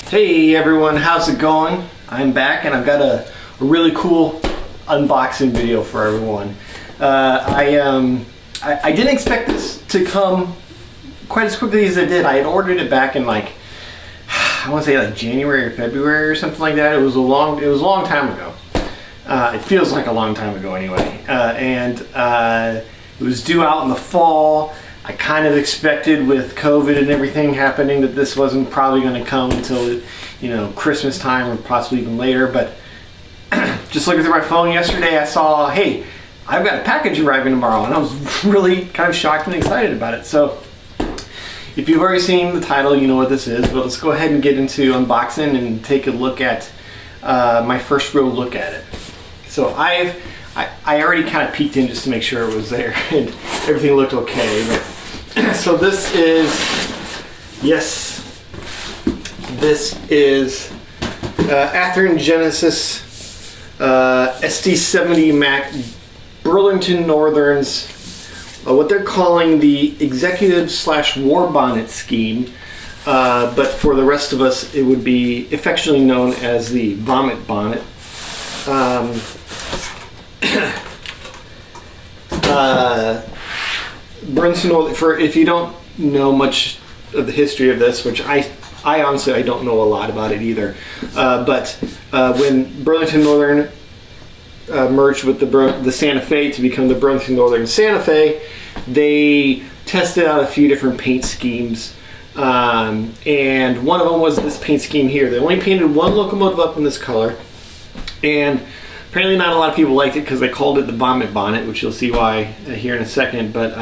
Hey everyone, how's it going? I'm back and I've got a really cool unboxing video for everyone. I didn't expect this to come quite as quickly as it did. I had ordered it back in like, I want to say like January or February or something like that. It was a long time ago. It feels like a long time ago anyway. It was due out in the fall. I kind of expected with COVID and everything happening that this wasn't probably going to come until, you know, Christmas time or possibly even later. But just looking through my phone yesterday, I saw, hey, I've got a package arriving tomorrow, and I was really kind of shocked and excited about it. So if you've already seen the title, you know what this is, but let's go ahead and get into unboxing and take a look at my first real look at it. So I already kind of peeked in just to make sure it was there and everything looked okay. But, so this is Athearn Genesis SD70MAC Burlington Northern's what they're calling the executive/war bonnet scheme, but for the rest of us it would be affectionately known as the vomit bonnet. Burlington, for if you don't know much of the history of this, which I honestly I don't know a lot about it either, but when Burlington Northern merged with the Santa Fe to become the Burlington Northern Santa Fe, they tested out a few different paint schemes, and one of them was this paint scheme here. They only painted one locomotive up in this color, and apparently not a lot of people liked it because they called it the vomit bonnet, which you'll see why here in a second. But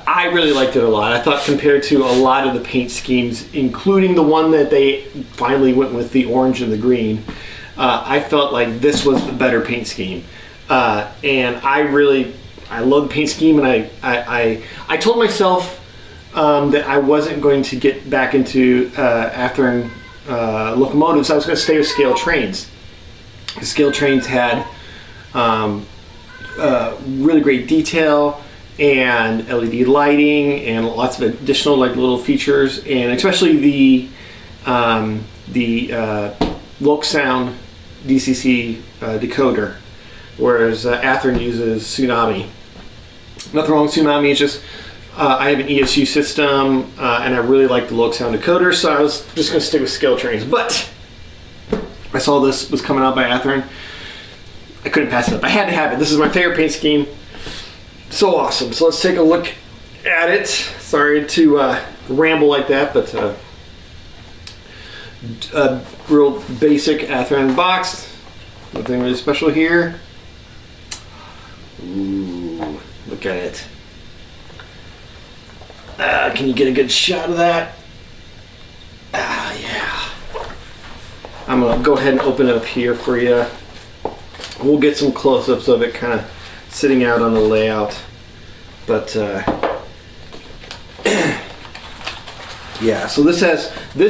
I really liked it a lot. I thought compared to a lot of the paint schemes, including the one that they finally went with, the orange and the green, I felt like this was the better paint scheme. And I love the paint scheme, and I told myself that I wasn't going to get back into Athearn locomotives. I was going to stay with scale trains. The scale trains had really great detail and LED lighting and lots of additional like little features, and especially the Loc Sound DCC decoder, whereas Athearn uses Tsunami. Nothing wrong with Tsunami, it's just I have an ESU system and I really like the Loc Sound decoder, so I was just going to stick with scale trains. But I saw this was coming out by Athearn. I couldn't pass it up. I had to have it. This is my favorite paint scheme. So awesome. So let's take a look at it. Sorry to ramble like that, but a real basic Athearn box. Nothing really special here. Ooh, look at it. Can you get a good shot of that? Yeah. I'm going to go ahead and open it up here for you. We'll get some close-ups of it kind of sitting out on the layout. But yeah, so this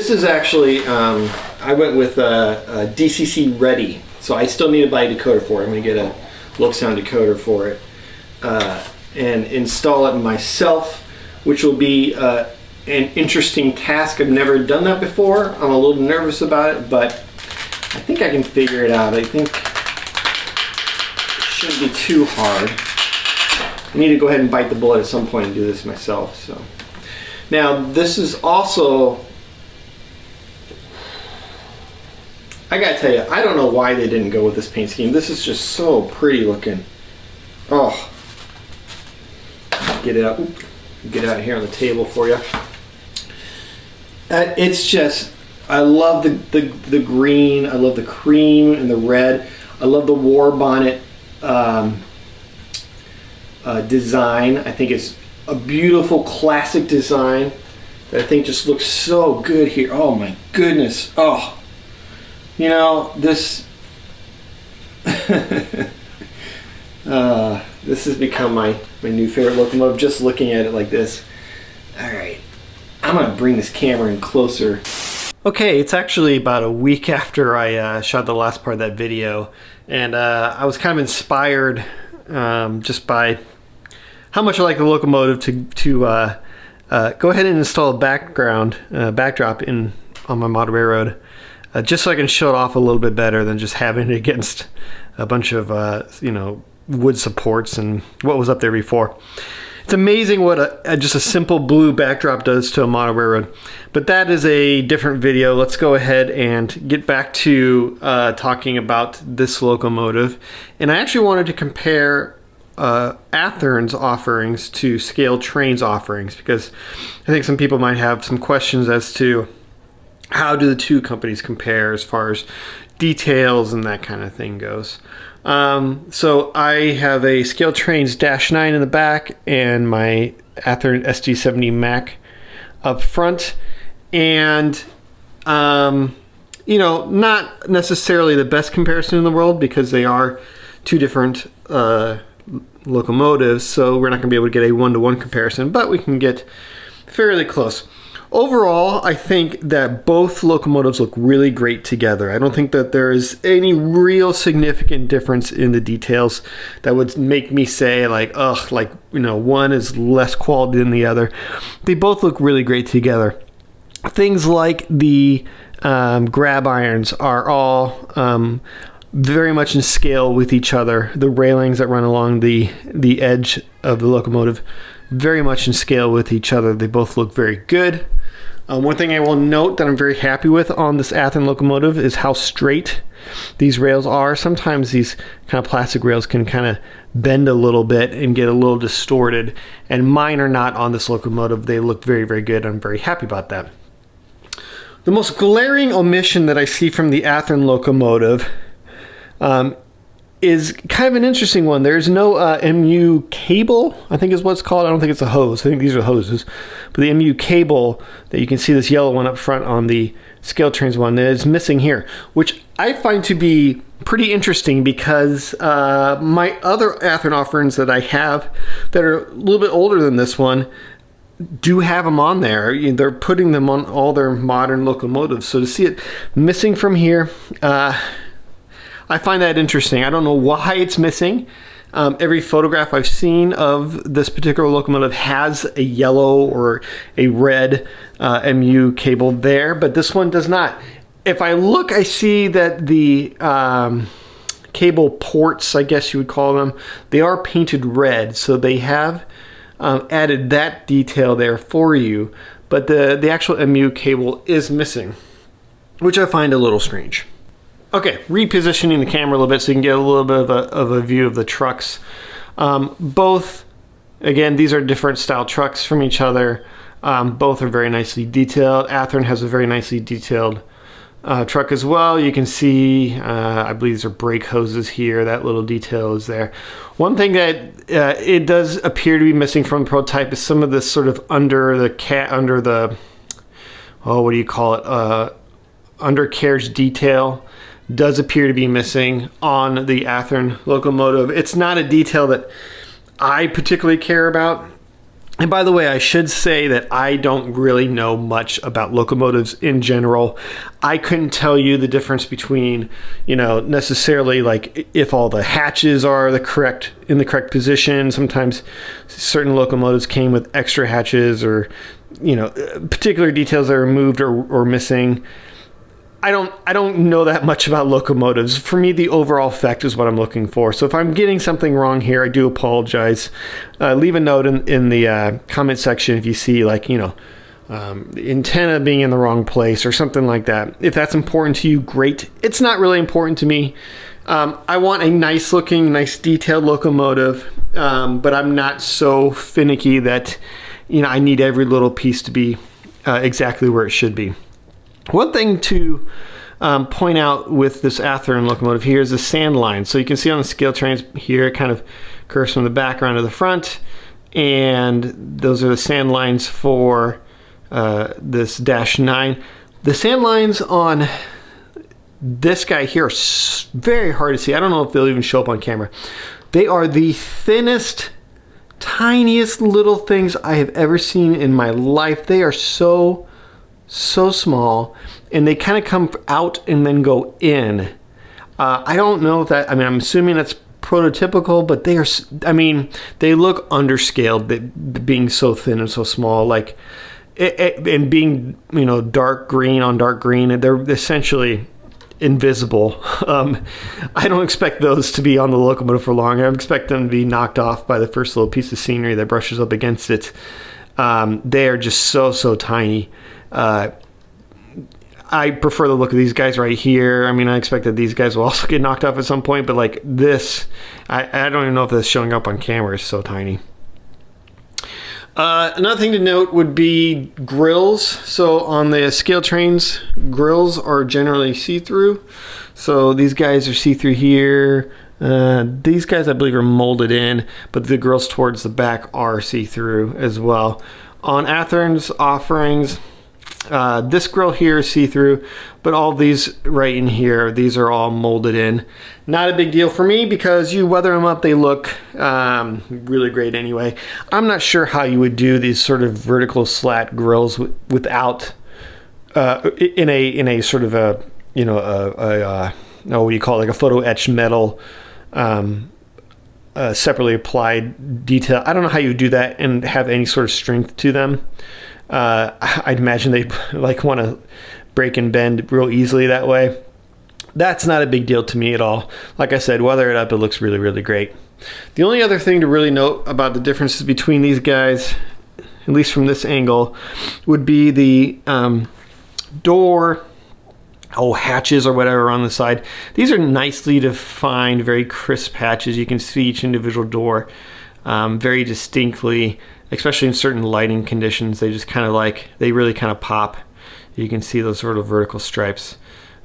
is actually, I went with a DCC ready. So I still need to buy a decoder for it. I'm going to get a Loc Sound decoder for it and install it myself, which will be an interesting task. I've never done that before. I'm a little nervous about it, but I think I can figure it out. I think it shouldn't be too hard. I need to go ahead and bite the bullet at some point and do this myself. So now this is also, I gotta tell you, I don't know why they didn't go with this paint scheme. This is just so pretty looking. Oh, get it out. Get it out here on the table for you. It's just, I love the green, I love the cream and the red. I love the war bonnet design. I think it's a beautiful classic design that I think just looks so good here. Oh my goodness. Oh, you know, this this has become my new favorite locomotive, just looking at it like this. Alright, I'm going to bring this camera in closer. Okay, it's actually about a week after I shot the last part of that video, and I was kind of inspired just by how much I like the locomotive to go ahead and install a backdrop in on my model railroad, just so I can show it off a little bit better than just having it against a bunch of you know, wood supports and what was up there before. It's amazing what just a simple blue backdrop does to a model railroad. But that is a different video. Let's go ahead and get back to talking about this locomotive. And I actually wanted to compare Athearn's offerings to Scale Train's offerings, because I think some people might have some questions as to how do the two companies compare as far as details and that kind of thing goes. So I have a Scale Train's -9 in the back and my Athearn SD70MAC up front, and you know, not necessarily the best comparison in the world because they are two different locomotives, so we're not going to be able to get a one-to-one comparison, but we can get fairly close. Overall, I think that both locomotives look really great together. I don't think that there is any real significant difference in the details that would make me say like, ugh, like, you know, one is less quality than the other. They both look really great together. Things like the grab irons are all very much in scale with each other. The railings that run along the edge of the locomotive, very much in scale with each other. They both look very good. One thing I will note that I'm very happy with on this Athearn locomotive is how straight these rails are. Sometimes these kind of plastic rails can kind of bend a little bit and get a little distorted, and mine are not on this locomotive. They look very, very good. I'm very happy about that. The most glaring omission that I see from the Athearn locomotive is kind of an interesting one. There's no MU cable, I think is what it's called. I don't think it's a hose. I think these are hoses. But the MU cable that you can see, this yellow one up front on the Scale Trains one, that is missing here, which I find to be pretty interesting because my other Athearn offerings that I have that are a little bit older than this one do have them on there. They're putting them on all their modern locomotives. So to see it missing from here, I find that interesting. I don't know why it's missing. Every photograph I've seen of this particular locomotive has a yellow or a red MU cable there, but this one does not. If I look, I see that the cable ports, I guess you would call them, they are painted red, so they have added that detail there for you, but the actual MU cable is missing, which I find a little strange. Okay, repositioning the camera a little bit so you can get a little bit of a view of the trucks. Both, again, these are different style trucks from each other. Both are very nicely detailed. Athearn has a very nicely detailed truck as well. You can see, I believe these are brake hoses here. That little detail is there. One thing that it does appear to be missing from the prototype is some of this sort of under the what do you call it? Undercarriage detail does appear to be missing on the Athearn locomotive. It's not a detail that I particularly care about. And by the way, I should say that I don't really know much about locomotives in general. I couldn't tell you the difference between, you know, necessarily like if all the hatches are in the correct position. Sometimes certain locomotives came with extra hatches, or, you know, particular details that are removed or missing. I don't know that much about locomotives. For me, the overall effect is what I'm looking for. So if I'm getting something wrong here, I do apologize. Leave a note in the comment section if you see, like, you know, the antenna being in the wrong place or something like that. If that's important to you, great. It's not really important to me. I want a nice looking, nice detailed locomotive, but I'm not so finicky that, you know, I need every little piece to be exactly where it should be. One thing to point out with this Athearn locomotive here is the sand line. So you can see on the Scale Trains here, it kind of curves from the background to the front, and those are the sand lines for this -9. The sand lines on this guy here are very hard to see. I don't know if they'll even show up on camera. They are the thinnest, tiniest little things I have ever seen in my life. They are so small, and they kind of come out and then go in. I don't know if that, I mean, I'm assuming that's prototypical, but they are, I mean, they look underscaled, being so thin and so small. Like, and being, you know, dark green on dark green, they're essentially invisible. I don't expect those to be on the locomotive for long. I expect them to be knocked off by the first little piece of scenery that brushes up against it. They are just so tiny. I prefer the look of these guys right here. I mean, I expect that these guys will also get knocked off at some point, but like this, I don't even know if this is showing up on camera. It's so tiny. Another thing to note would be grills. So on the scale trains, grills are generally see-through. So these guys are see-through here. These guys, I believe, are molded in, but the grills towards the back are see-through as well. On Athearn's offerings, this grill here is see-through, but all these right in here, these are all molded in. Not a big deal for me because you weather them up, they look really great anyway. I'm not sure how you would do these sort of vertical slat grills without in a sort of a, you know, what do you call it, like a photo etched metal separately applied detail. I don't know how you do that and have any sort of strength to them. I'd imagine they like want to break and bend real easily that way. That's not a big deal to me at all. Like I said, weather it up, it looks really great. The only other thing to really note about the differences between these guys, at least from this angle, would be the door hatches or whatever on the side. These are nicely defined, very crisp hatches. You can see each individual door very distinctly, especially in certain lighting conditions. They just kind of like, they really kind of pop. You can see those sort of vertical stripes.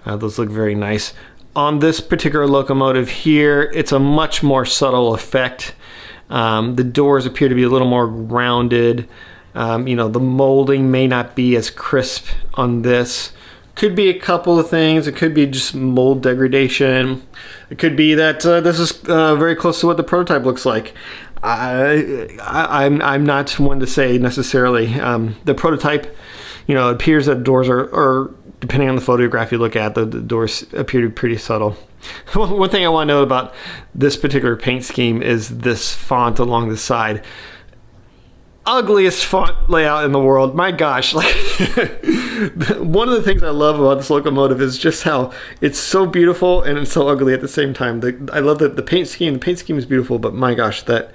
Those look very nice. On this particular locomotive here, it's a much more subtle effect. The doors appear to be a little more rounded. You know, the molding may not be as crisp on this. Could be a couple of things. It could be just mold degradation. It could be that this is very close to what the prototype looks like. I'm not one to say necessarily. The prototype, you know, it appears that doors are, depending on the photograph you look at, the doors appear to be pretty subtle. One thing I want to know about this particular paint scheme is this font along the side. Ugliest font layout in the world. My gosh, like one of the things I love about this locomotive is just how it's so beautiful and it's so ugly at the same time. I love the paint scheme. The paint scheme is beautiful, but my gosh, that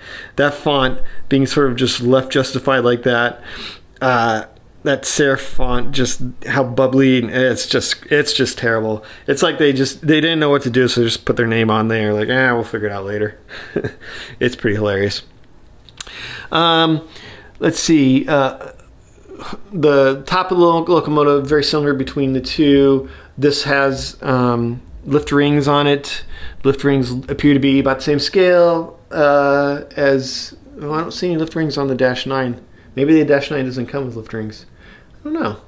font being sort of just left justified like that. That serif font, just how bubbly, it's just terrible. It's like they didn't know what to do, so they just put their name on there, like, we'll figure it out later. It's pretty hilarious. Let's see, the top of the locomotive, very similar between the two. This has lift rings on it. Lift rings appear to be about the same scale as, well, I don't see any lift rings on the Dash 9. Maybe the Dash 9 doesn't come with lift rings. I don't know.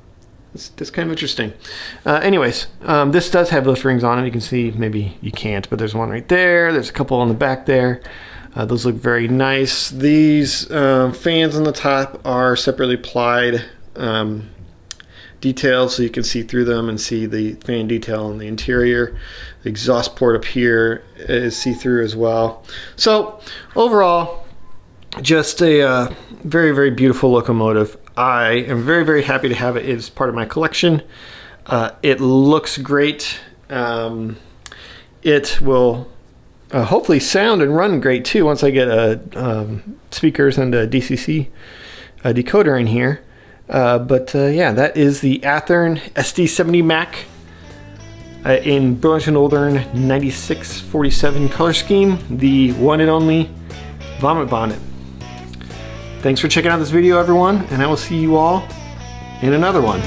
That's kind of interesting. Anyways, this does have lift rings on it. You can see, maybe you can't, but there's one right there. There's a couple on the back there. Those look very nice. These fans on the top are separately applied details, so you can see through them and see the fan detail on the interior. The exhaust port up here is see-through as well. So overall, just a very beautiful locomotive. I am very happy to have it as part of my collection. It looks great. It will hopefully sound and run great too once I get speakers and a DCC decoder in here. Yeah, that is the Athearn SD70MAC in Burlington Northern 9647 color scheme, the one and only Vomit Bonnet. Thanks for checking out this video, everyone, and I will see you all in another one.